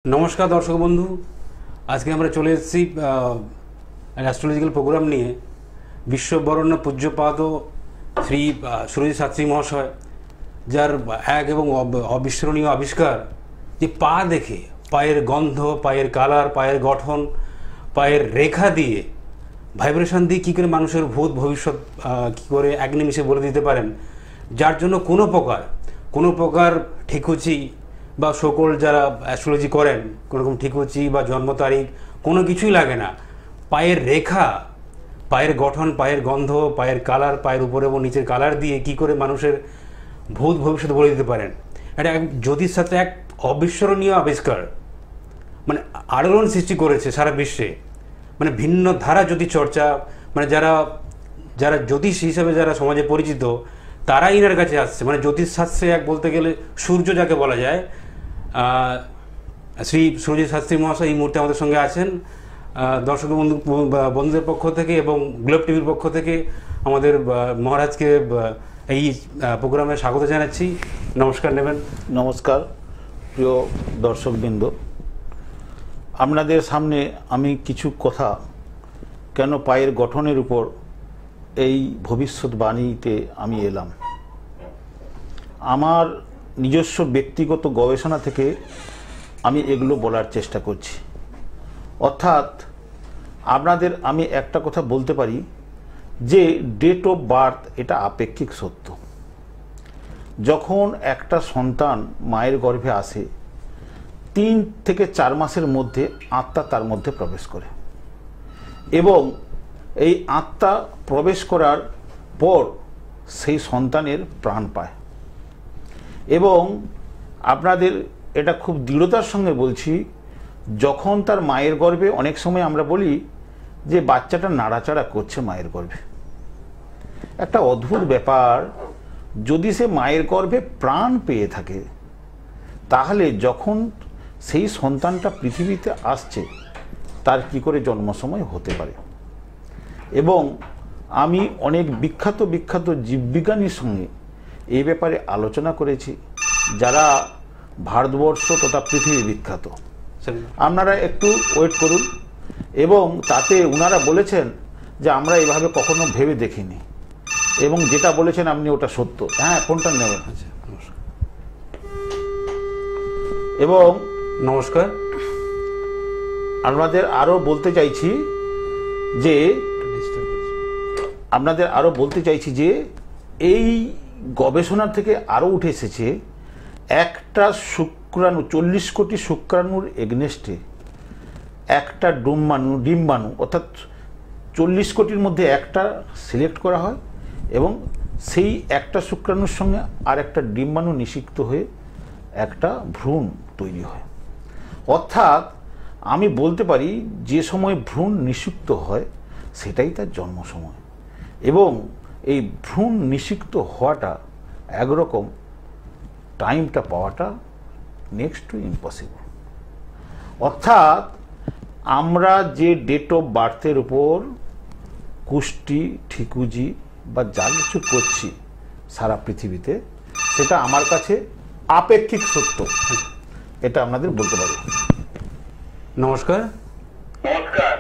नमस्कार दर्शक बंधु आज के चले एस्ट्रोलॉजिकल प्रोग्राम निये विश्वबरण्य पूज्यपाद श्री सुरजित शास्त्री महाशय जार एक एवं अविस्मरणीय आविष्कार जे पा देखे पायर गंध पायर कलर पायर गठन पायर रेखा दिए भाइब्रेशन दिए कि करे मानुषेर भूत भविष्य कि करे एक निमिषे बोले दिते पारेन जार जोन्नो कोनो प्रकार ठिकुचि বা সকল যারা অ্যাস্ট্রোলজি করেন কোনো রকম ঠিকুচি বা জন্ম তারিখ কোনো কিছুই লাগে না পায়ের রেখা পায়ের গঠন পায়ের গন্ধ পায়ের কালার পায়ের উপরে এবং নিচের কালার দিয়ে কি করে মানুষের ভূত ভবিষ্যৎ বলে দিতে পারেন এটা জ্যোতিষ সাথে এক অবিস্মরণীয় আবিষ্কার মানে আলোড়ন সৃষ্টি করেছে সারা বিশ্বে মানে ভিন্ন ধারা জ্যোতিষ চর্চা মানে যারা যারা জ্যোতিষ হিসেবে যারা সমাজে পরিচিত তারাই এনার কাছে আসছে মানে জ্যোতিষ শাস্ত্রে এক বলতে গেলে সূর্য যাকে বলা যায় শ্রী সুরজিৎ শাস্ত্রী মহাশয় এই মুহূর্তে আমাদের সঙ্গে আছেন দর্শক বন্ধুদের পক্ষ থেকে এবং গ্লোব টিভির পক্ষ থেকে আমাদের মহারাজকে এই প্রোগ্রামে স্বাগত জানাচ্ছি নমস্কার নেবেন নমস্কার প্রিয় দর্শকবৃন্দ আপনাদের সামনে আমি কিছু কথা কেন পায়ের গঠনের উপর এই ভবিষ্যৎবাণীতে আমি এলাম আমার নিজস্ব ব্যক্তিগত গবেষণা থেকে আমি এগুলো বলার চেষ্টা করছি অর্থাৎ আপনাদের আমি একটা কথা বলতে পারি যে ডেট অফ বার্থ এটা আপেক্ষিক সত্য যখন একটা সন্তান মায়ের গর্ভে আসে 3 থেকে 4 মাসের মধ্যে আত্মা তার মধ্যে প্রবেশ করে এবং এই আত্মা প্রবেশ করার পর সেই সন্তানের প্রাণ পায় এবং আপনাদের এটা খুব দৃঢ়তার সঙ্গে বলছি যখন তার মায়ের গর্ভে অনেক সময় আমরা বলি যে বাচ্চাটা নাড়াচাড়া করছে মায়ের গর্ভে একটা অদ্ভুত ব্যাপার যদি সে মায়ের গর্ভে প্রাণ পেয়ে থাকে তাহলে যখন সেই সন্তানটা পৃথিবীতে আসছে তার কি করে জন্ম সময় হতে পারে এবং আমি অনেক বিখ্যাত জীববিজ্ঞানীর সঙ্গে এই ব্যাপারে আলোচনা করেছি যারা ভারতবর্ষ তথা পৃথিবী বিখ্যাত আপনারা একটু ওয়েট করুন এবং তাতে ওনারা বলেছেন যে আমরা এভাবে কখনো ভেবে দেখিনি এবং যেটা বলেছেন আপনি ওটা সত্য হ্যাঁ কোনটা নেবেন এবং নমস্কার আপনাদের আরো বলতে চাইছি যে এই গবেষণা থেকে আরো উঠে এসেছে একটা শুক্রাণু 40 কোটি শুক্রাণুর এগনেস্টে একটা ডিম্বাণু অর্থাৎ 40 কোটির মধ্যে একটা সিলেক্ট করা হয় এবং সেই একটা শুক্রাণুর সঙ্গে আর একটা ডিম্বাণু নিষিক্ত হয়ে একটা ভ্রূণ তৈরি হয় অর্থাৎ আমি বলতে পারি যে সময় ভ্রূণ নিষিক্ত হয় সেটাই তার জন্ম সময় এবং এই ভ্রূণ নিষিক্ত হওয়াটা একরকম টাইমটা পাওয়াটা নেক্সট টু ইম্পসিবল অর্থাৎ আমরা যে ডেট অফ বার্থের উপর কুষ্টি ঠিকুজি বা যা কিছু করছি সারা পৃথিবীতে সেটা আমার কাছে আপেক্ষিক সত্য এটা আপনাদের বলতে পারি নমস্কার নমস্কার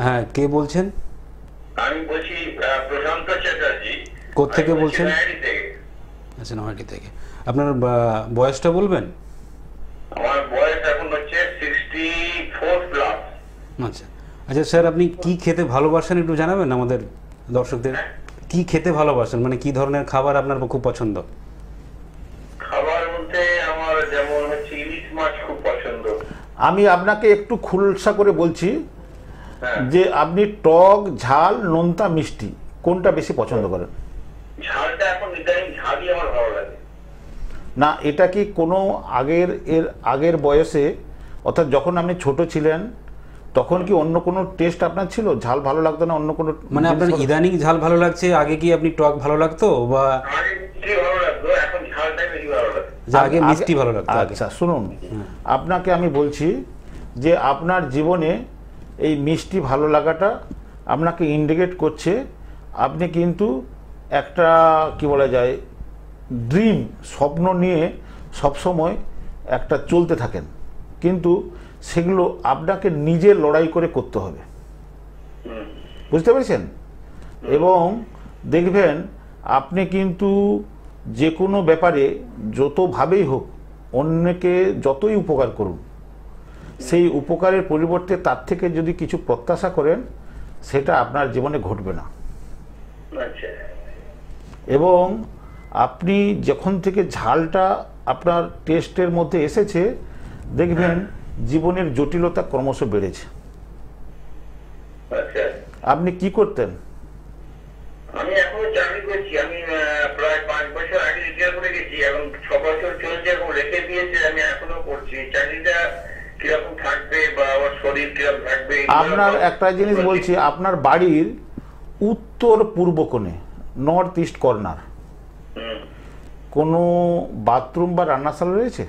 হ্যাঁ কে বলছেন আমি বলছি প্রশান্ত চ্যাটার্জি কোত্থেকে বলছেন নয়ারি থেকে। আচ্ছা নয়ারি থেকে আপনার বয়সটা বলবেন আমার বয়স এখন হচ্ছে 64 প্লাস। আচ্ছা আচ্ছা স্যার আপনি কি খেতে ভালোবাসেন একটু জানাবেন আমাদের দর্শকদের কি খেতে ভালোবাসেন মানে কি ধরনের খাবার আপনার খুব পছন্দ খাবার বলতে আমার যেমন হচ্ছে ইলিশ মাছ খুব পছন্দ। আমি আপনাকে একটু খুলসা করে বলছি হ্যাঁ। যে আপনি টক ঝাল নোনতা মিষ্টি কোনটা বেশি পছন্দ করেন ঝালটা এখন ইদানিং ঝালই আমার ভালো লাগে। না এটা কি কোনো আগের বয়সে অর্থাৎ যখন আপনি ছোট ছিলেন তখন কি অন্য কোনো টেস্ট আপনার ছিল ঝাল ভালো লাগতো না অন্য কোনো মানে আপনার ইদানিং ঝাল ভালো লাগছে আগে কি আপনি টক ভালো লাগতো বা আগে মিষ্টি ভালো লাগতো এখন ঝালটাই বেশি ভালো লাগে। আগে মিষ্টি ভালো লাগতো আচ্ছা শুনুন আপনাকে আমি বলছি যে আপনার জীবনে এই মিষ্টি ভালো লাগাটা আপনাকে ইন্ডিকেট করছে আপনি কিন্তু একটা কি বলা যায় ড্রিম স্বপ্ন নিয়ে সব সময় একটা চলতে থাকেন কিন্তু সেগুলো আপনাকে নিজে লড়াই করে করতে হবে, বুঝতে পেরেছেন? এবং দেখবেন আপনি কিন্তু যে কোনো ব্যাপারে যতভাবেই হোক অন্যকে যতই উপকার করুন, সেই উপকারের পরিবর্তে তার থেকে যদি কিছু প্রত্যাশা করেন সেটা আপনার জীবনে ঘটবে না। আচ্ছা। এবং আপনি যখন থেকে ঝালটা আপনার টেস্টের মধ্যে এসেছে দেখবেন জীবনের জটিলতা ক্রমশ বেড়েছে। আচ্ছা। আপনি কি করতেন? আমি এখনো চাকরি করছি। আমি প্রায় 5 বছর আগে রিটায়ার করে গেছি, এবং 6 বছর চলছে এবং রেখে দিয়েছে। আমি এখনো করছি। চাকরিটা কিরকম থাকবে বা আমার শরীর কিরকম থাকবে? আপনার একটা জিনিস বলছি, আপনার বাড়ির উত্তর পূর্ব কোণে, নর্থ ইস্ট কর্নার, কোনো বাথরুম বা রান্নাশালা রয়েছে?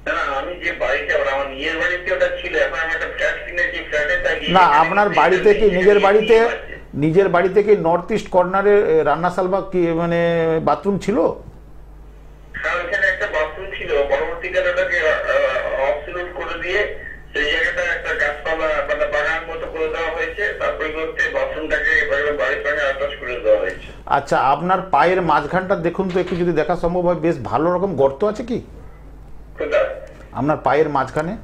না, আমি যে বাড়িতে, আমার নিজের বাড়িতে ওটা ছিল। এখন আমি একটা ফ্ল্যাট কিনেছি, ফ্ল্যাটে থাকি। না, আপনার বাড়িতে কি নিজের বাড়িতে কি নর্থ ইস্ট কর্নারে রান্নাশালা বা কি মানে বাথরুম ছিল? হ্যাঁ, ওখানে একটা বাথরুম ছিল। পরবর্তীকালে ওটাকে অবসলিউট করে দিয়ে সেই জায়গাটা একটা গাছপালা মানে বাগান মতো করে দেওয়া হয়েছে। তার পরিবর্তে বাথরুমটাকে বাড়ির সঙ্গে অ্যাটাচ করে দেওয়া হয়েছে। আচ্ছা, আপনার পায়ের মাঝখানটা দেখুন তো একটু, যদি দেখা সম্ভব হয়। বেশ ভালো রকম গর্ত আছে কি কোথায়? আপনার পায়ের মাঝখানে?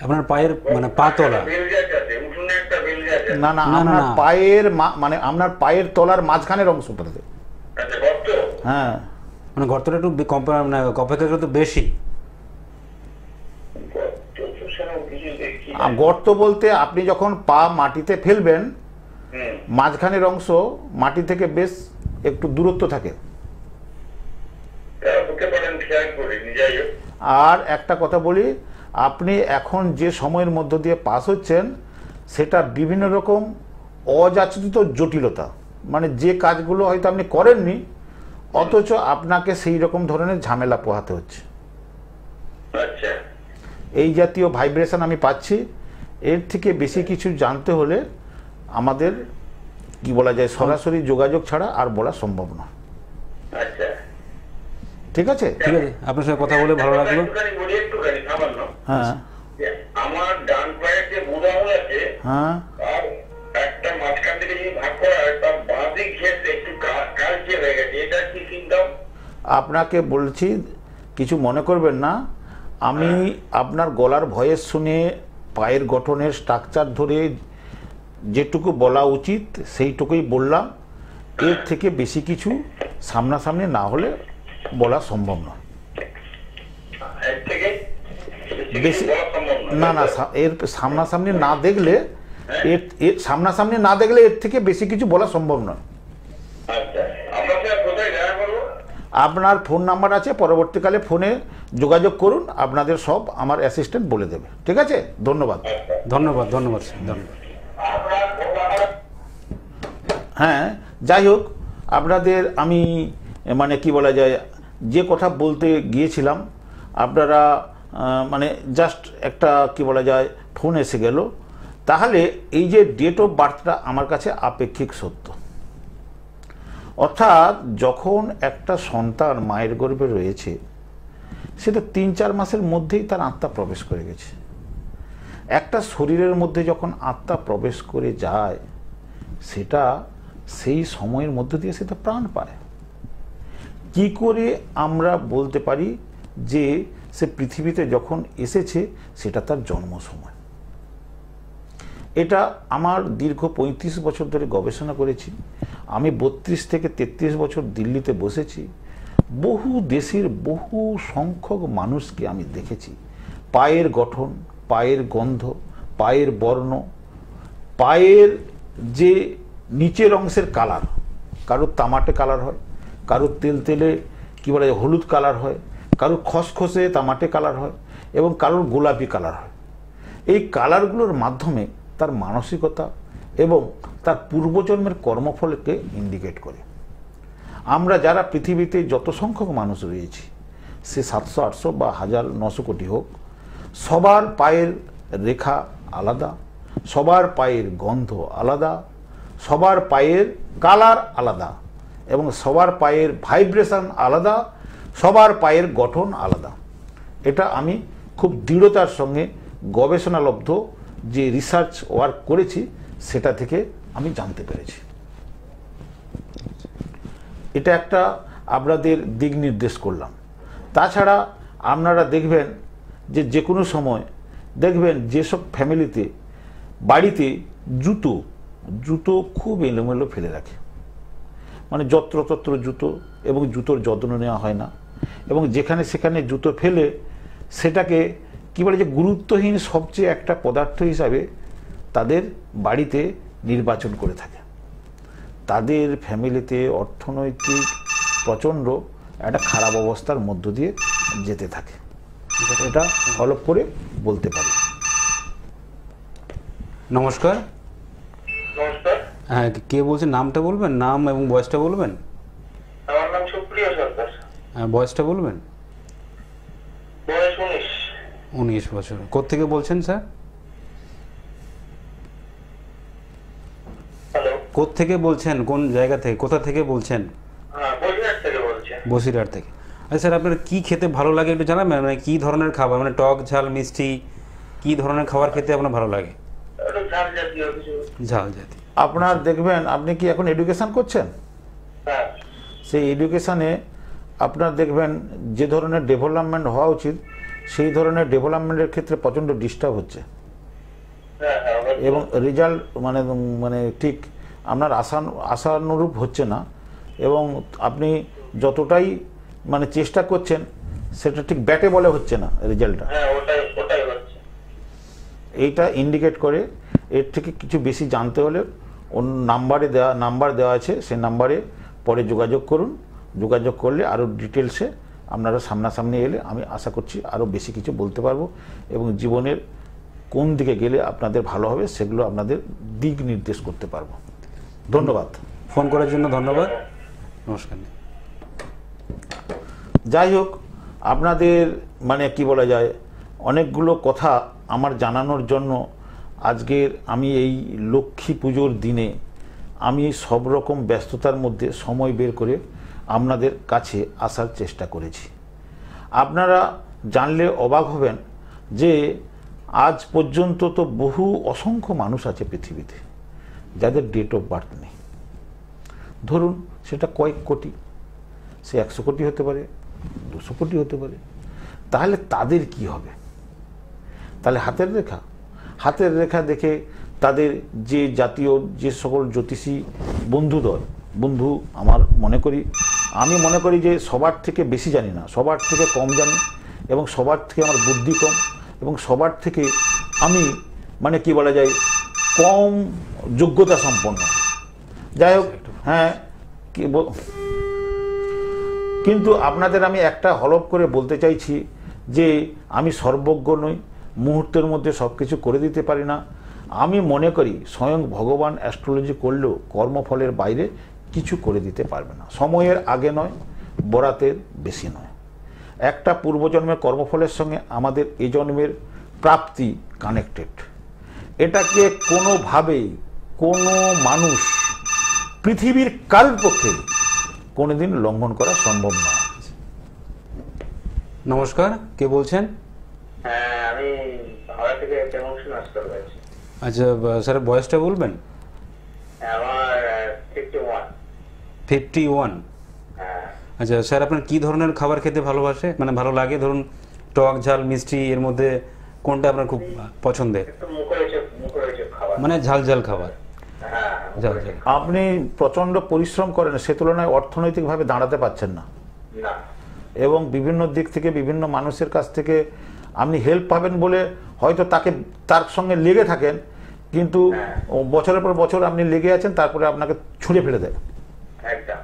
আপনার পায়ের মানে পাতলা? বেল গাছ আছে, উঠোনে একটা বেল গাছ আছে। না না, আপনার পায়ের মানে আপনার পায়ের তলার মাঝখানের অংশটাতে। আচ্ছা, গর্ত? হ্যাঁ, মানে গর্তটা একটু মানে অপেক্ষাকৃত একটু বেশি। গর্ত তো সেরকম কিছু দেখছি না। গর্ত বলতে আপনি যখন পা মাটিতে ফেলবেন মাঝখানের অংশ মাটি থেকে বেশ একটু দূরত্ব থাকে। হতে পারেন, খেয়াল করিনি। যাই হোক, আর একটা কথা বলি, আপনি এখন যে সময়ের মধ্য দিয়ে পাস হচ্ছেন সেটা বিভিন্ন রকম অযাচিত জটিলতা, মানে যে কাজগুলো হয়তো আপনি করেননি অথচ আপনাকে সেই রকম ধরনের ঝামেলা পোহাতে হচ্ছে। আচ্ছা। এই জাতীয় ভাইব্রেশন আমি পাচ্ছি। এর থেকে বেশি কিছু জানতে হলে আমাদের কি বলা যায়, সরাসরি যোগাযোগ ছাড়া আর বলা সম্ভব না। আচ্ছা, ঠিক আছে? ঠিক আছে, আপনার সঙ্গে কথা বলে ভালো লাগলো। একটুখানি সামান্য। হ্যাঁ আমার ডান পায়ের যে বুড়ো আঙুল আছে, হ্যাঁ, আর একটা মাঝখান থেকে যদি ভাগ করা হয়, তার বাঁ দিক ঘেঁষে একটু কালচে হয়ে গেছে। এটা কি সিমটম? আপনাকে বলছি, কিছু মনে করবেন না। আমি আপনার গলার ভয়েস শুনে পায়ের গঠনের স্ট্রাকচার ধরে যেটুকু বলা উচিত সেইটুকুই বললাম। এর থেকে বেশি কিছু সামনাসামনি না হলে বলা সম্ভব নয়। এর থেকে বেশি বলা সম্ভব নয়। না না, এর সামনাসামনি না দেখলে, এর সামনাসামনি না দেখলে এর থেকে বেশি কিছু বলা সম্ভব নয়। আচ্ছা, আপনার সাথে কোথায় দেখা করবো? আপনার ফোন নাম্বার আছে, পরবর্তীকালে ফোনে যোগাযোগ করুন, আপনাদের সব আমার অ্যাসিস্ট্যান্ট বলে দেবে। ঠিক আছে? ধন্যবাদ। ধন্যবাদ, ধন্যবাদ স্যার, ধন্যবাদ। হ্যাঁ, যাই হোক, আপনাদের আমি মানে কি বলা যায়, যে কথা বলতে গিয়েছিলাম আপনারা মানে জাস্ট একটা কি বলা যায় ফোন এসে গেল। তাহলে এই যে ডেট অফ বার্থটা আমার কাছে আপেক্ষিক সত্য। অর্থাৎ যখন একটা সন্তান মায়ের গর্ভে রয়েছে সেটা 3-4 মাসের মধ্যেই তার আত্মা প্রবেশ করে গেছে। একটা শরীরের মধ্যে যখন আত্মা প্রবেশ করে যায় সেটা সেই সময়ের মধ্যে দিয়ে সেটা প্রাণ পায়। কি করে আমরা বলতে পারি যে সে পৃথিবীতে যখন এসেছে সেটা তার জন্ম সময়? এটা আমার দীর্ঘ 35 বছর ধরে গবেষণা করেছি। আমি 32 থেকে 33 বছর দিল্লিতে বসেছি। বহু দেশের বহু সংখ্যক মানুষকে আমি দেখেছি। পায়ের গঠন, পায়ের গন্ধ, পায়ের বর্ণ, পায়ের যে নিচের অংশের কালার, কারোর তামাটে কালার হয়, কারোর তেলতেলে কি বলা যায় হলুদ কালার হয়, কারোর খসখসে তামাটে কালার হয় এবং কারোর গোলাপি কালার হয়। এই কালারগুলোর মাধ্যমে তার মানসিকতা এবং তার পূর্বজন্মের কর্মফলকে ইন্ডিকেট করে। আমরা যারা পৃথিবীতে যত সংখ্যক মানুষ রয়েছি, সে 700-800 বা 1000-900 কোটি হোক, সবার পায়ের রেখা আলাদা, সবার পায়ের গন্ধ আলাদা, সবার পায়ের কালার আলাদা এবং সবার পায়ের ভাইব্রেশন আলাদা, সবার পায়ের গঠন আলাদা। এটা আমি খুব দৃঢ়তার সঙ্গে গবেষণালব্ধ যে রিসার্চ ওয়ার্ক করেছি সেটা থেকে আমি জানতে পেরেছি। এটা একটা আপনাদের দিক নির্দেশ করলাম। তাছাড়া আপনারা দেখবেন যে কোনো সময় দেখবেন যেসব ফ্যামিলিতে বাড়িতে জুতো খুব এলোমেলো ফেলে রাখে, মানে যত্রতত্র জুতো, এবং জুতোর যত্ন নেওয়া হয় না, এবং যেখানে সেখানে জুতো ফেলে সেটাকে কী বলে যে গুরুত্বহীন সবচেয়ে একটা পদার্থ হিসাবে তাদের বাড়িতে নির্বাচন করে থাকে। তাদের ফ্যামিলিতে অর্থনৈতিক প্রচণ্ড একটা খারাপ অবস্থার মধ্য দিয়ে যেতে থাকে। এটা হলপ করে বলতে পারি। নমস্কার। নমস্কার। হ্যাঁ, কে বলছেন? নামটা বলবেন, নাম এবং বয়সটা বলবেন। আমার নাম সুপ্রিয় সরকার। হ্যাঁ, বয়সটা বলবেন। বয়স 19। 19 বছর। কোত্থেকে বলছেন স্যার? হ্যালো। কোত্থেকে বলছেন? কোন জায়গা থেকে, কোথা থেকে বলছেন? হ্যাঁ, বসিরহাট থেকে বলছি। বসিরহাট থেকে। আচ্ছা স্যার, আপনার কি খেতে ভালো লাগে একটু জানাবেন? মানে কি ধরনের খাবার, মানে টক, ঝাল, মিষ্টি, কি ধরনের খাবার খেতে আপনার ভালো লাগে? একটু ঝাল জাতীয় কিছু। ঝাল জাতীয়। আপনার দেখবেন, আপনি কি এখন এডুকেশন করছেন? হ্যাঁ। সেই এডুকেশানে আপনার দেখবেন যে ধরনের ডেভেলপমেন্ট হওয়া উচিত সেই ধরনের ডেভেলপমেন্টের ক্ষেত্রে প্রচণ্ড ডিস্টার্ব হচ্ছে, হ্যাঁ, এবং রেজাল্ট মানে ঠিক আপনার আশানুরূপ হচ্ছে না, এবং আপনি যতটাই মানে চেষ্টা করছেন সেটা ঠিক ব্যাটে বলে হচ্ছে না রেজাল্টটা। হ্যাঁ, ওটাই হচ্ছে। এইটা ইন্ডিকেট করে এর থেকে কিছু বেশি জানতে হলে অন্য নাম্বার দেওয়া আছে, সেই নাম্বারে পরে যোগাযোগ করুন। যোগাযোগ করলে আরও ডিটেলসে আপনারা সামনাসামনি এলে আমি আশা করছি আরও বেশি কিছু বলতে পারবো, এবং জীবনের কোন দিকে গেলে আপনাদের ভালো হবে সেগুলো আপনাদের দিক নির্দেশ করতে পারবো। ধন্যবাদ। ফোন করার জন্য ধন্যবাদ। নমস্কার। যাই হোক, আপনাদের মানে কি বলা যায়, অনেকগুলো কথা আমার জানানোর জন্য আজকের আমি এই লক্ষ্মী পুজোর দিনে আমি সব রকম ব্যস্ততার মধ্যে সময় বের করে আপনাদের কাছে আসার চেষ্টা করেছি। আপনারা জানলে অবাক হবেন যে আজ পর্যন্ত তো বহু অসংখ্য মানুষ আছে পৃথিবীতে যাদের ডেট অফ বার্থ নেই। ধরুন সেটা কয়েক কোটি, সে 100 কোটি হতে পারে, 200 কোটি হতে পারে। তাহলে তাদের কি হবে? তাহলে হাতের রেখা দেখে তাদের যে জাতীয় যে সকল জ্যোতিষী বন্ধু আমার আমি মনে করি যে সবার থেকে বেশি জানি না, সবার থেকে কম জানি, এবং সবার থেকে আমার বুদ্ধি কম, এবং সবার থেকে আমি মানে কি বলা যায় কম যোগ্যতা সম্পন্ন। যাই হোক, হ্যাঁ, কিন্তু আপনাদের আমি একটা হলপ করে বলতে চাইছি যে আমি সর্বজ্ঞ নই, মুহূর্তের মধ্যে সব কিছু করে দিতে পারি না। আমি মনে করি স্বয়ং ভগবান অ্যাস্ট্রোলজি করলেও কর্মফলের বাইরে কিছু করে দিতে পারবে না। সময়ের আগে নয়, বরাতের বেশি নয়। একটা পূর্বজন্মের কর্মফলের সঙ্গে আমাদের এ জন্মের প্রাপ্তি কানেক্টেড। এটাকে কোনোভাবেই কোনো মানুষ পৃথিবীর কারোর পক্ষে কোনোদিন লঙ্ঘন করা সম্ভব নয়। নমস্কার, কে বলছেন? হ্যাঁ, আমি হাওড়া থেকে প্রমোশন আসতে পারছি। আচ্ছা স্যার, বয়সটা বলবেন। আমার 51। 51। হ্যাঁ। আচ্ছা স্যার, আপনার কি ধরনের খাবার খেতে ভালোবাসে, মানে ভালো লাগে? ধরুন টক, ঝাল, মিষ্টি, এর মধ্যে কোনটা আপনার খুব পছন্দের? একটু মুখরোচক খাবার, মানে ঝাল খাবার। হ্যাঁ, ঝাল। আপনি প্রচণ্ড পরিশ্রম করেন, সে তুলনায় অর্থনৈতিকভাবে দাঁড়াতে পারছেন না, না, এবং বিভিন্ন দিক থেকে বিভিন্ন মানুষের কাছ থেকে আপনি হেল্প পাবেন বলে হয়তো তার সঙ্গে লেগে থাকেন, কিন্তু বছরের পর বছর আপনি লেগে আছেন, তারপরে আপনাকে ছুঁড়ে ফেলে দেয়। একদম।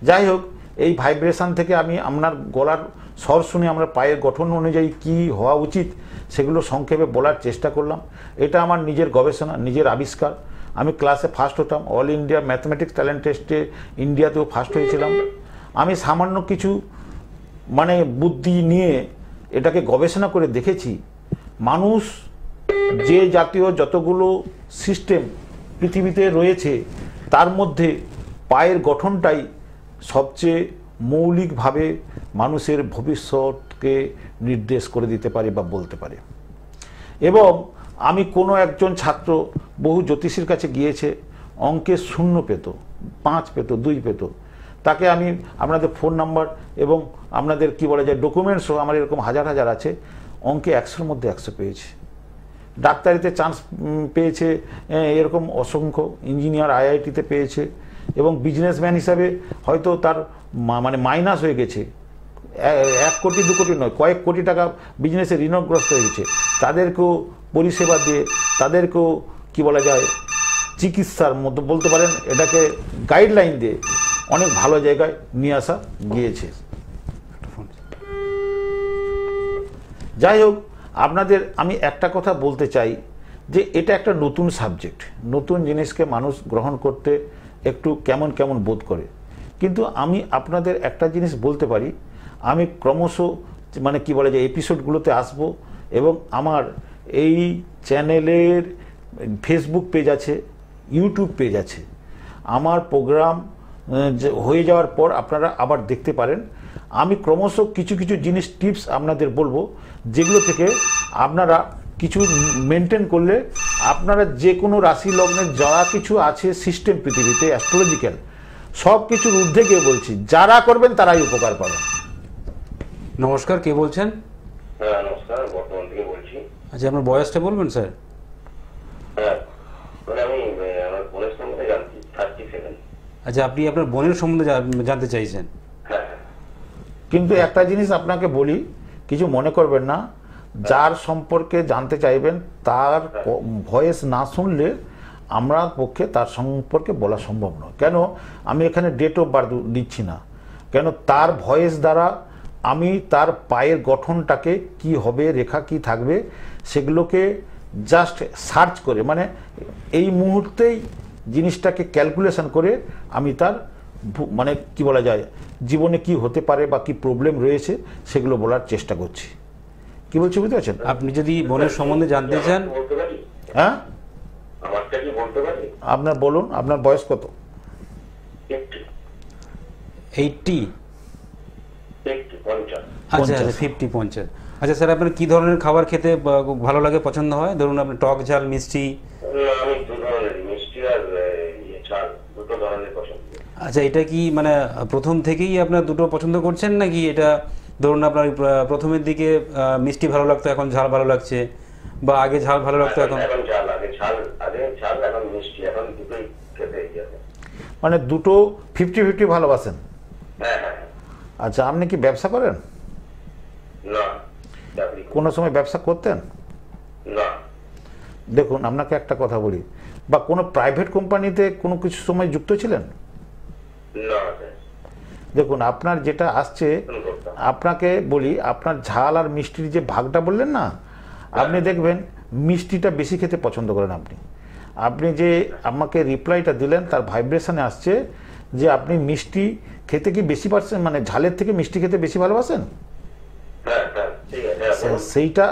যাই হোক, এই ভাইব্রেশন থেকে আমি আপনার গলার স্বর শুনে আমরা পায়ের গঠন অনুযায়ী কি হওয়া উচিত সেগুলো সংক্ষেপে বলার চেষ্টা করলাম। এটা আমার নিজের গবেষণা, নিজের আবিষ্কার। আমি ক্লাসে ফার্স্ট হতাম, অল ইন্ডিয়া ম্যাথমেটিক্স ট্যালেন্ট টেস্টে ইন্ডিয়াতেও ফার্স্ট হয়েছিলাম। আমি সামান্য কিছু মানে বুদ্ধি নিয়ে এটাকে গবেষণা করে দেখেছি, মানুষ যে জাতীয় যতগুলো সিস্টেম পৃথিবীতে রয়েছে তার মধ্যে পায়ের গঠনটাই সবচেয়ে মৌলিকভাবে মানুষের ভবিষ্যৎকে মানুষকে নির্দেশ করে দিতে পারে বা বলতে পারে। এবং আমি কোনো একজন ছাত্র বহু জ্যোতিষীর কাছে গিয়েছে, অঙ্কে 0 পেত, 5 পেত, 2 পেত, তাকে আমি আপনাদের ফোন নাম্বার এবং আপনাদের কি বলা যায় ডকুমেন্টসও আমার এরকম হাজার হাজার আছে, অঙ্কে 100-র মধ্যে 100 পেয়েছে। ডাক্তারিতে চান্স পেয়েছে এরকম অসংখ্য, ইঞ্জিনিয়ার IIT-তে পেয়েছে, এবং বিজনেসম্যান হিসাবে হয়তো তার মানে মাইনাস হয়ে গেছে, 1 কোটি 2 কোটি নয়, কয়েক কোটি টাকা বিজনেসে ঋণগ্রস্ত হয়ে গেছে, তাদেরকেও পরিষেবা দিয়ে, তাদেরকেও কি বলা যায় চিকিৎসার মতো বলতে পারেন, এটাকে গাইডলাইন দিয়ে অনেক ভালো জায়গায় নিয়ে আসা গিয়েছে। যাই হোক, আপনাদের আমি একটা কথা বলতে চাই যে এটা একটা নতুন সাবজেক্ট, নতুন জিনিসকে মানুষ গ্রহণ করতে একটু কেমন কেমন বোধ করে, কিন্তু আমি আপনাদের একটা জিনিস বলতে পারি, আমি ক্রমশ মানে কি বলা যায় এপিসোডগুলোতে আসব, এবং আমার এই চ্যানেলের ফেসবুক পেজ আছে, ইউটিউব পেজ আছে, আমার প্রোগ্রাম হয়ে যাওয়ার পর আপনারা আবার দেখতে পারেন। আমি ক্রমশ কিছু কিছু জিনিস টিপস আপনাদের বলবো, যেগুলো থেকে আপনারা কিছু মেনটেন করলে আপনারা যে কোনো রাশি লগ্নের যা কিছু আছে সিস্টেম পৃথিবীতে অ্যাস্ট্রোলজিক্যাল সব কিছুর ঊর্ধ্বে গিয়ে বলছি, যারা করবেন তারাই উপকার পাবেন। নমস্কার, কে বলছেন? হ্যাঁ নমস্কার, বর্তমান থেকে বলছি। আচ্ছা, আপনার বয়সটা বলবেন স্যার? হ্যাঁ, মানে আমি আমার বোনের সম্বন্ধে জানছি, 37। আচ্ছা, আপনি আপনার বোনের সম্বন্ধে জানতে চাইছেন? হ্যাঁ। কিন্তু একটা জিনিস আপনাকে বলি, কিছু মনে করবেন না, যার সম্পর্কে জানতে চাইবেন তার ভয়েস না শুনলে আমরা পক্ষে তার সম্পর্কে বলা সম্ভব নয়। কেন আমি এখানে ডেট অফ বার্থ দিচ্ছি না, কেন তার ভয়েস দ্বারা আমি তার পায়ের গঠনটাকে কি হবে, রেখা কি থাকবে, সেগুলোকে জাস্ট সার্চ করে মানে এই মুহূর্তেই জিনিসটাকে ক্যালকুলেশন করে আমি তার মানে কি বলা যায় জীবনে কি হতে পারে বা কি প্রবলেম রয়েছে সেগুলো বলার চেষ্টা করছি। কি বলছি বুঝতে পারছেন? আপনি যদি বোনের সম্বন্ধে জানতে চান, হ্যাঁ আমারটা কি বলতে পারি? আপনার বলুন, আপনার বয়স কত? 80? 50। আচ্ছা আচ্ছা, 50। আচ্ছা স্যার, আপনার কি ধরনের খাবার খেতে ভালো লাগে, পছন্দ হয়? ধরুন আপনার টক, ঝাল, মিষ্টি? আমি 2 ধরনের, মিষ্টি আর ঝাল, 2 ধরনের পছন্দ। আচ্ছা, এটা কি মানে প্রথম থেকেই আপনার দুটো পছন্দ করছেন, নাকি এটা ধরুন আপনার প্রথমের দিকে মিষ্টি ভালো লাগতো, এখন ঝাল ভালো লাগছে, বা আগে ঝাল ভালো লাগতো এখন ঝাল, আগে ঝাল এখন মিষ্টি, এখন দুটোই খেতে গিয়েছে। মানে দুটো 50-50 ভালোবাসেন? হ্যাঁ হ্যাঁ। আচ্ছা, আপনি কি ব্যবসা করেন? না। কোনো সময় ব্যবসা করতেন? না। দেখুন, আপনাকে একটা কথা বলি, বা কোনো প্রাইভেট কোম্পানিতে কোনো কিছু সময় যুক্ত ছিলেন? না। দেখুন, আপনার যেটা আসছে, আপনাকে বলি, আপনার ঝাল আর মিষ্টির যে ভাগটা বললেন না, আপনি দেখবেন মিষ্টিটা বেশি খেতে পছন্দ করেন। আপনি যে আমাকে রিপ্লাইটা দিলেন তার ভাইব্রেশনে আসছে যে আপনি মিষ্টি খেতে কি বেশি পারছেন, মানে ঝালের থেকে মিষ্টি খেতে বেশি ভালোবাসেন।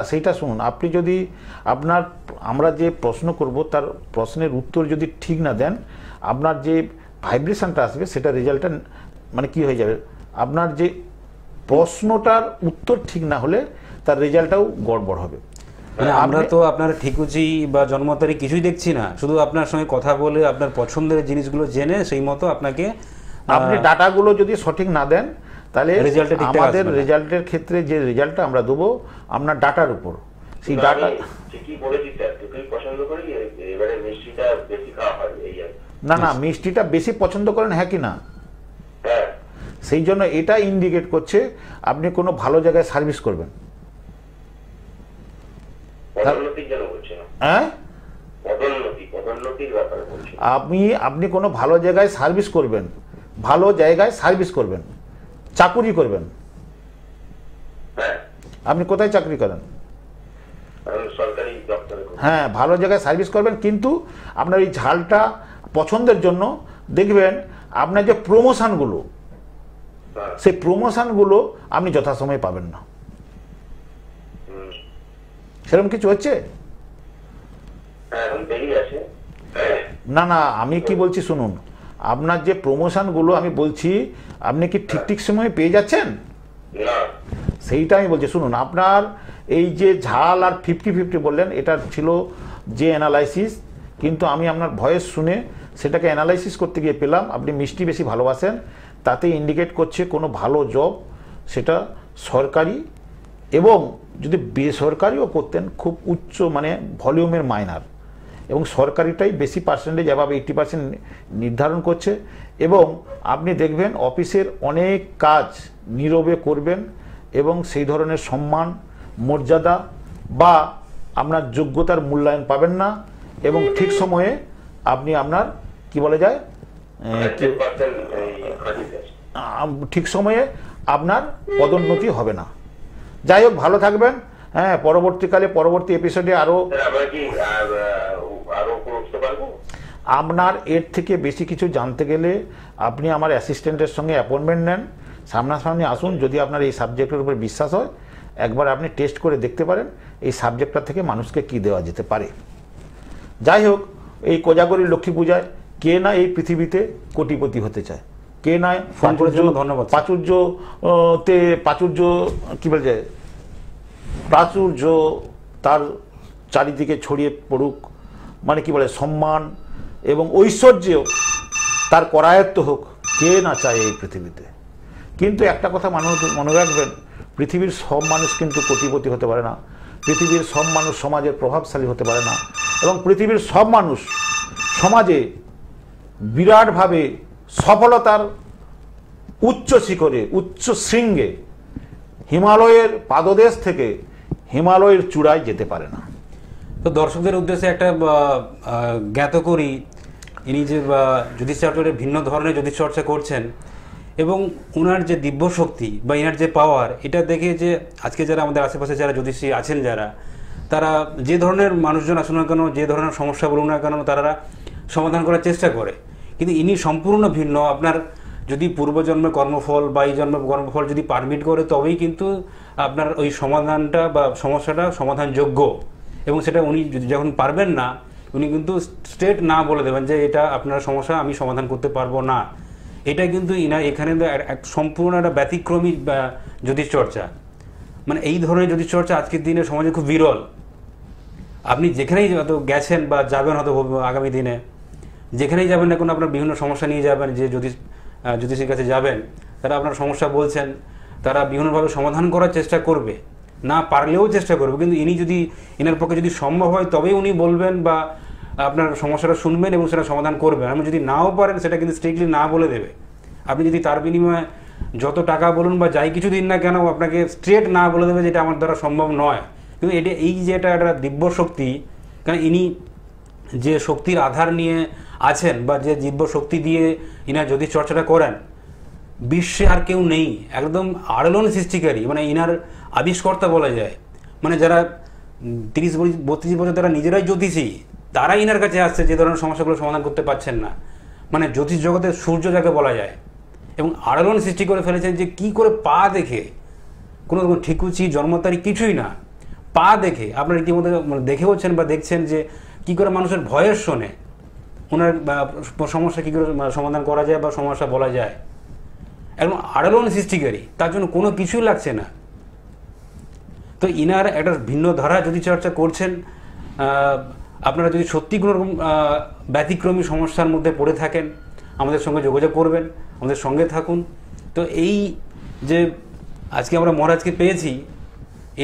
সেইটা শুনুন, আপনি যদি আমরা যে প্রশ্ন করব তার প্রশ্নের উত্তর যদি ঠিক না দেন, আপনার যে ভাইব্রেশনটা আসবে সেটা রেজাল্টটা মানে কি হয়ে যাবে, আপনার যে প্রশ্নটার উত্তর ঠিক না হলে তার রেজাল্টটাও গড়বড় হবে। মানে আমরা তো আপনার ঠিকুচি বা জন্ম তারিখ কিছুই দেখছি না, শুধু আপনার সঙ্গে কথা বলে আপনার পছন্দের জিনিসগুলো জেনে সেই মতো আপনাকে আপনি ডাটাগুলো যদি সঠিক না দেন তাহলে আমাদের আসবে রেজাল্টের ক্ষেত্রে যে রেজাল্টটা আমরা দেবো আপনার ডাটার উপর, সেই ডাটা ঠিকই বলেছি স্যার, দুটোই পছন্দ করি, এবারে মিষ্টিটা বেশি খাওয়া হয় এই আর। না, মিষ্টিটা বেশি পছন্দ করেন, হ্যাঁ কি না? হ্যাঁ। সেই জন্য এটা ইন্ডিকেট করছে আপনি কোনো ভালো জায়গায় সার্ভিস করবেন। পদোন্নতির জন্য বলছি না। হ্যাঁ, পদোন্নতির ব্যাপারে বলছি। আপনি কোনো ভালো জায়গায় সার্ভিস করবেন, ভালো জায়গায় সার্ভিস করবেন, চাকুরি করবেন। হ্যাঁ। আপনি কোথায় চাকরি করেন? সরকারি দপ্তরে। হ্যাঁ, ভালো জায়গায় সার্ভিস করবেন, কিন্তু আপনার এই ঝালটা পছন্দের জন্য দেখবেন আপনার যে প্রমোশনগুলো, সেই প্রমোশনগুলো আপনি যথাসময়ে পাবেন না। সেরকম কিছু হচ্ছে? না, আমি কি বলছি শুনুন, আপনার যে প্রমোশনগুলো আমি বলছি আপনি কি ঠিক সময়ে পেয়ে যাচ্ছেন? সেইটা আমি বলছি। শুনুন, আপনার এই যে ঝাল আর 50-50 বললেন, এটা ছিল যে অ্যানালাইসিস, কিন্তু আমি আপনার ভয়েস শুনে সেটাকে অ্যানালাইসিস করতে গিয়ে পেলাম আপনি মিষ্টি বেশি ভালোবাসেন। তাতে ইন্ডিকেট করছে কোনো ভালো জব, সেটা সরকারি, এবং যদি বেসরকারিও করতেন খুব উচ্চ মানে ভলিউমের মাইনার, এবং সরকারিটাই বেশি পার্সেন্টেজ অ্যাভাব 80% নির্ধারণ করছে। এবং আপনি দেখবেন অফিসের অনেক কাজ নীরবে করবেন এবং সেই ধরনের সম্মান, মর্যাদা বা আপনার যোগ্যতার মূল্যায়ন পাবেন না, এবং ঠিক সময়ে আপনি আপনার কি বলা যায় ঠিক সময়ে আপনার পদোন্নতি হবে না। যাই হোক, ভালো থাকবেন। হ্যাঁ, পরবর্তীকালে পরবর্তী এপিসোডে আরও আপনার এর থেকে বেশি কিছু জানতে গেলে আপনি আমার অ্যাসিস্ট্যান্টের সঙ্গে অ্যাপয়েন্টমেন্ট নেন, সামনাসামনি আসুন। যদি আপনার এই সাবজেক্টের উপর বিশ্বাস হয়, একবার আপনি টেস্ট করে দেখতে পারেন এই সাবজেক্টটা থেকে মানুষকে কি দেওয়া যেতে পারে। যাই হোক, এই কোজাগরী লক্ষ্মী পূজায় কে না এই পৃথিবীতে কোটিপতি হতে চায়, কে না ধন্যবাদ প্রাচুর্য কি বলে যায়, প্রাচুর্য তার চারিদিকে ছড়িয়ে পড়ুক, মানে কি বলে সম্মান এবং ঐশ্বর্য তার করায়ত্ত হোক, কে না চায় এই পৃথিবীতে। কিন্তু একটা কথা মনে রাখবেন, পৃথিবীর সব মানুষ কিন্তু কোটিপতি হতে পারে না, পৃথিবীর সব মানুষ সমাজের প্রভাবশালী হতে পারে না, এবং পৃথিবীর সব মানুষ সমাজে বিরাটভাবে সফলতার উচ্চ শিখরে, উচ্চ শৃঙ্গে, হিমালয়ের পাদদেশ থেকে হিমালয়ের চূড়ায় যেতে পারে না। তো দর্শকদের উদ্দেশ্যে একটা জ্ঞাত করি, ইনি যে জ্যোতিষচর্চার ভিন্ন ধরনের জ্যোতিষচর্চা করছেন এবং ওনার যে দিব্য শক্তি বা এনার যে পাওয়ার, এটা দেখে যে আজকে যারা আমাদের আশেপাশে যারা জ্যোতিষী আছেন, যারা তারা যে ধরনের মানুষজন আসুন না কেন, যে ধরনের সমস্যা বলুন না কেন, তারা সমাধান করার চেষ্টা করে। কিন্তু ইনি সম্পূর্ণ ভিন্ন। আপনার যদি পূর্বজন্মের কর্মফল বা এই জন্মের কর্মফল যদি পারমিট করে, তবেই কিন্তু আপনার ওই সমাধানটা বা সমস্যাটা সমাধানযোগ্য। এবং সেটা উনি যখন পারবেন না, উনি কিন্তু স্ট্রেট না বলে দেবেন যে এটা আপনার সমস্যা, আমি সমাধান করতে পারবো না। এটা কিন্তু এখানে সম্পূর্ণ একটা ব্যতিক্রমী জ্যোতিষচর্চা। মানে এই ধরনের জ্যোতিষচর্চা আজকের দিনে সমাজে খুব বিরল। আপনি যেখানেই হয়তো গেছেন বা যাবেন, হয়তো আগামী দিনে যেখানেই যাবেন না কোনো, আপনার বিভিন্ন সমস্যা নিয়ে যাবেন, যে জ্যোতিষীর কাছে যাবেন, তারা আপনার সমস্যা বলছেন, তারা বিভিন্নভাবে সমাধান করার চেষ্টা করবে, না পারলেও চেষ্টা করবে। কিন্তু ইনি যদি, এনার পক্ষে যদি সম্ভব হয় তবেই উনি বলবেন বা আপনার সমস্যাটা শুনবেন এবং সেটা সমাধান করবেন। আপনি যদি নাও পারেন, সেটা কিন্তু স্ট্রিক্টলি না বলে দেবে। আপনি যদি তার বিনিময়ে যত টাকা বলুন বা যাই কিছু দিন না কেন, আপনাকে স্ট্রেট না বলে দেবে যেটা আমার দ্বারা সম্ভব নয়। কিন্তু এটা এই যে এটা একটা দিব্য শক্তি, কারণ ইনি যে শক্তির আধার নিয়ে আছেন বা যে দিব্য শক্তি দিয়ে ইনার জ্যোতিষ চর্চাটা করেন, বিশ্বে আর কেউ নেই। একদম আলোড়ন সৃষ্টিকারী, মানে ইনার আবিষ্কর্তা বলা যায়। মানে যারা 30-32 বছর তারা নিজেরাই জ্যোতিষী, তারাই ইনার কাছে আসছে যে ধরনের সমস্যাগুলো সমাধান করতে পারছেন না। মানে জ্যোতিষ জগতের সূর্য যাকে বলা যায়, এবং আলোড়ন সৃষ্টি করে ফেলেছেন যে কি করে পা দেখে, কোনো রকম ঠিকুচি জন্ম তারিখ কিছুই না, পা দেখে আপনারা ইতিমধ্যে দেখেওছেন বা দেখছেন যে কি করে মানুষের ভয়েস শোনে ওনার সমস্যা কী করে সমাধান করা যায় বা সমস্যা বলা যায়। একদম আলোড়ন সৃষ্টিকারী, তার জন্য কোনো কিছুই লাগছে না। তো ইনার একটা ভিন্ন ধারা যদি চর্চা করছেন, আপনারা যদি সত্যি কোনো রকম ব্যতিক্রমী সমস্যার মধ্যে পড়ে থাকেন, আমাদের সঙ্গে যোগাযোগ করবেন, আমাদের সঙ্গে থাকুন। তো এই যে আজকে আমরা মহারাজকে পেয়েছি,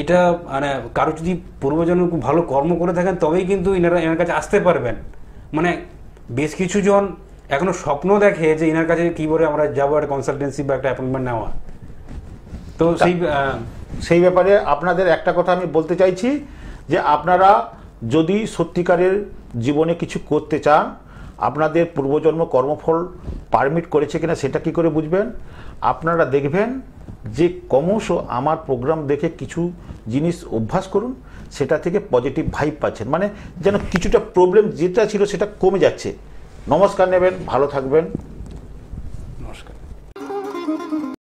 এটা মানে কারো যদি পূর্বজন্ম খুব ভালো কর্ম করে থাকেন তবেই কিন্তু এনার কাছে আসতে পারবেন। মানে বেশ কিছু জন এখনো স্বপ্ন দেখে যে এনার কাছে কী করে আমরা যাবো, একটা কনসালটেন্সি বা একটা অ্যাপয়েন্টমেন্ট নেওয়া। তো সেই ব্যাপারে আপনাদের একটা কথা আমি বলতে চাইছি যে আপনারা যদি সত্যিকারের জীবনে কিছু করতে চান, আপনাদের পূর্বজন্ম কর্মফল পারমিট করেছে কিনা সেটা কি করে বুঝবেন? আপনারা দেখবেন যে ক্রমশ আমার প্রোগ্রাম দেখে কিছু জিনিস অভ্যাস করুন, সেটা থেকে পজিটিভ ভাইব পাচ্ছেন, মানে যেন কিছুটা প্রবলেম যেটা ছিল সেটা কমে যাচ্ছে। নমস্কার নেবেন, ভালো থাকবেন।